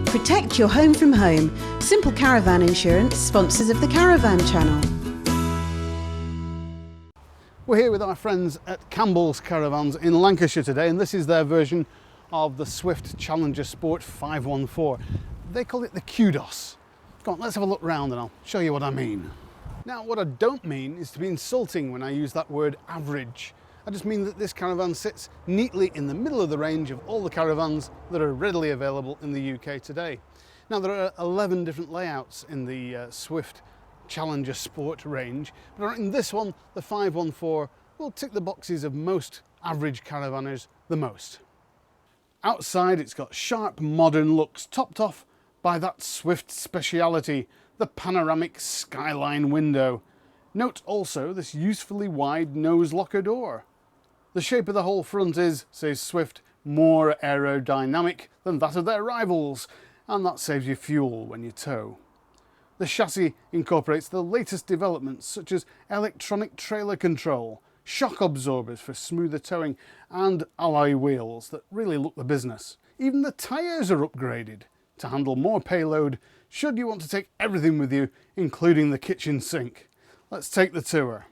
Protect your home from home. Simple Caravan Insurance, sponsors of the Caravan Channel. We're here with our friends at Campbell's Caravans in Lancashire today, and this is their version of the Swift Challenger Sport 514. They call it the Kudos. Come on, let's have a look round and I'll show you what I mean. Now, what I don't mean is to be insulting when I use that word average. I just mean that this caravan sits neatly in the middle of the range of all the caravans that are readily available in the UK today. Now, there are 11 different layouts in the Swift Challenger Sport range, but in this one, the 514 will tick the boxes of most average caravanners the most. Outside, it's got sharp modern looks, topped off by that Swift speciality, the panoramic skyline window. Note also this usefully wide nose locker door. The shape of the whole front is, says Swift, more aerodynamic than that of their rivals, and that saves you fuel when you tow. The chassis incorporates the latest developments such as electronic trailer control, shock absorbers for smoother towing, and alloy wheels that really look the business. Even the tyres are upgraded to handle more payload should you want to take everything with you, including the kitchen sink. Let's take the tour.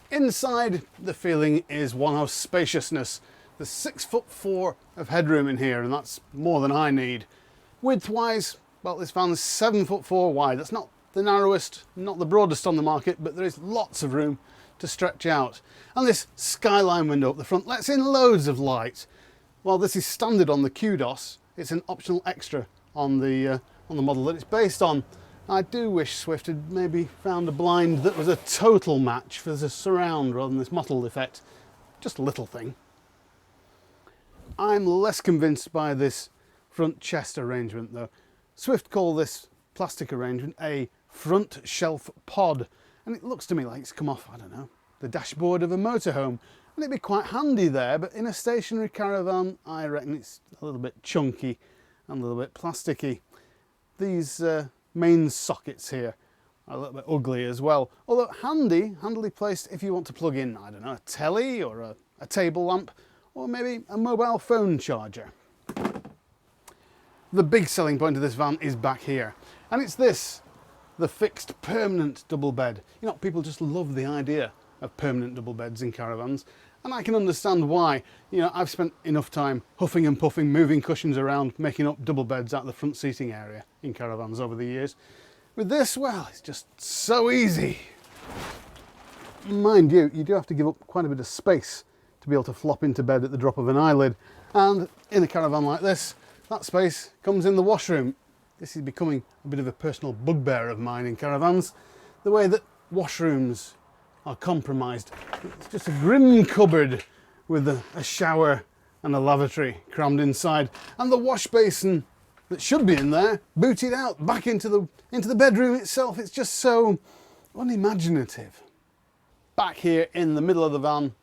Inside, the feeling is one of spaciousness. There's 6'4" of headroom in here, and that's more than I need. Width-wise, well, this van's 7'4" wide. That's not the narrowest, not the broadest on the market, but there is lots of room to stretch out. And this skyline window up the front lets in loads of light. While this is standard on the Kudos, it's an optional extra on the model that it's based on. I do wish Swift had maybe found a blind that was a total match for the surround rather than this mottled effect. Just a little thing. I'm less convinced by this front chest arrangement though. Swift call this plastic arrangement a front shelf pod, and it looks to me like it's come off, I don't know, the dashboard of a motorhome. And it'd be quite handy there, but in a stationary caravan, I reckon it's a little bit chunky and a little bit plasticky. These main sockets here are a little bit ugly as well, although handily placed if you want to plug in, I don't know, a telly or a table lamp, or maybe a mobile phone charger. The big selling point of this van is back here, and it's this, the fixed permanent double bed. You know, people just love the idea of permanent double beds in caravans, and I can understand why. You know, I've spent enough time huffing and puffing, moving cushions around, making up double beds out of the front seating area in caravans over the years. With this, well, it's just so easy. Mind you, you do have to give up quite a bit of space to be able to flop into bed at the drop of an eyelid, and in a caravan like this, that space comes in the washroom. This is becoming a bit of a personal bugbear of mine in caravans, the way that washrooms are compromised. It's just a grim cupboard with a shower and a lavatory crammed inside, and the wash basin that should be in there booted out back into the bedroom itself. It's just so unimaginative. Back here in the middle of the van,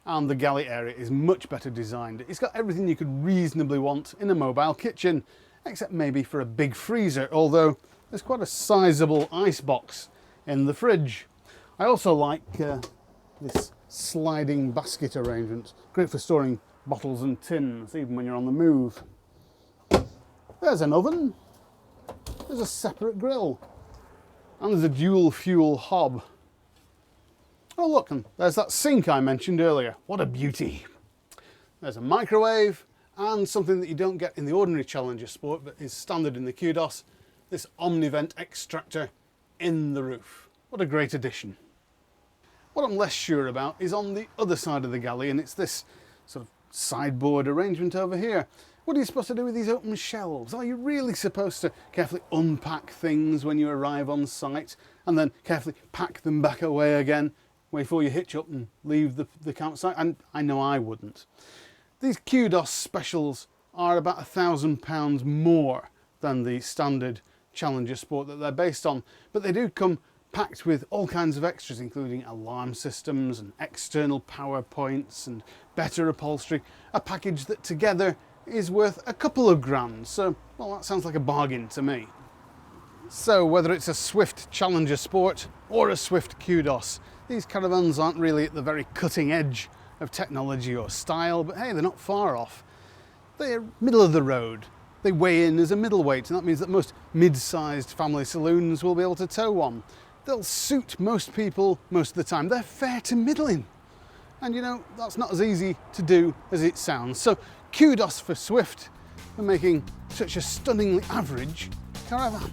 and the galley area is much better designed. It's got everything you could reasonably want in a mobile kitchen, except maybe for a big freezer, although there's quite a sizable ice box in the fridge. I also like this sliding basket arrangement. Great for storing bottles and tins, even when you're on the move. There's an oven. There's a separate grill. And there's a dual fuel hob. Oh look, and there's that sink I mentioned earlier. What a beauty. There's a microwave and something that you don't get in the ordinary Challenger Sport but is standard in the Kudos, this Omnivent extractor in the roof. What a great addition. What I'm less sure about is on the other side of the galley, and it's this sort of sideboard arrangement over here. What are you supposed to do with these open shelves? Are you really supposed to carefully unpack things when you arrive on site and then carefully pack them back away again before you hitch up and leave the campsite? And I know I wouldn't. These Kudos specials are about £1,000 more than the standard Challenger Sport that they're based on, but they do come packed with all kinds of extras, including alarm systems and external power points and better upholstery, a package that together is worth a couple of grand. So, well, that sounds like a bargain to me. So whether it's a Swift Challenger Sport or a Swift Kudos, these caravans aren't really at the very cutting edge of technology or style, but hey, they're not far off. They're middle of the road. They weigh in as a middleweight, and that means that most mid-sized family saloons will be able to tow one. They'll suit most people most of the time. They're fair to middling. And you know, that's not as easy to do as it sounds. So kudos for Swift for making such a stunningly average caravan.